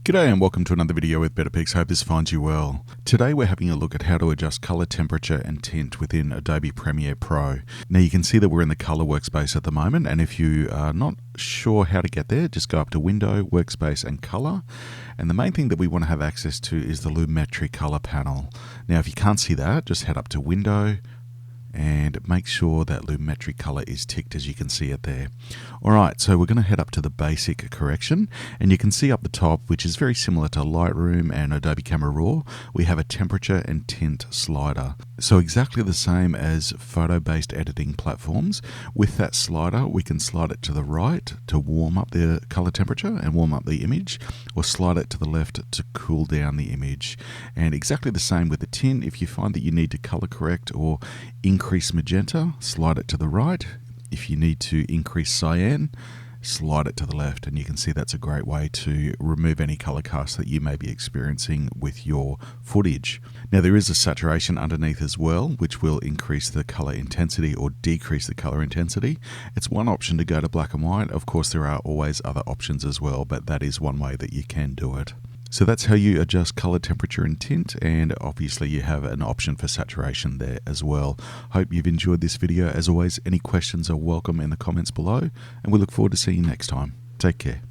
G'day and welcome to another video with Better Pics. Hope this finds you well. Today we're having a look at how to adjust color temperature and tint within Adobe Premiere Pro. Now you can see that we're in the color workspace at the moment, and if you are not sure how to get there, just go up to Window, Workspace and Color. And the main thing that we want to have access to is the Lumetri Colour panel. Now if you can't see that, just head up to Window, and make sure that Lumetri Colour is ticked as you can see it there. Alright, so we're going to head up to the basic correction, and you can see up the top, which is very similar to Lightroom and Adobe Camera Raw, we have a temperature and tint slider. So exactly the same as photo-based editing platforms. With that slider, we can slide it to the right to warm up the color temperature and warm up the image, or slide it to the left to cool down the image. And exactly the same with the tint. If you find that you need to color correct or increase magenta, slide it to the right. If you need to increase cyan, slide it to the left, and you can see that's a great way to remove any color cast that you may be experiencing with your footage. Now there is a saturation underneath as well, which will increase the color intensity or decrease the color intensity. It's one option to go to black and white. Of course there are always other options as well, but that is one way that you can do it. So that's how you adjust color temperature and tint, and obviously you have an option for saturation there as well. Hope you've enjoyed this video. As always, any questions are welcome in the comments below, and we look forward to seeing you next time. Take care.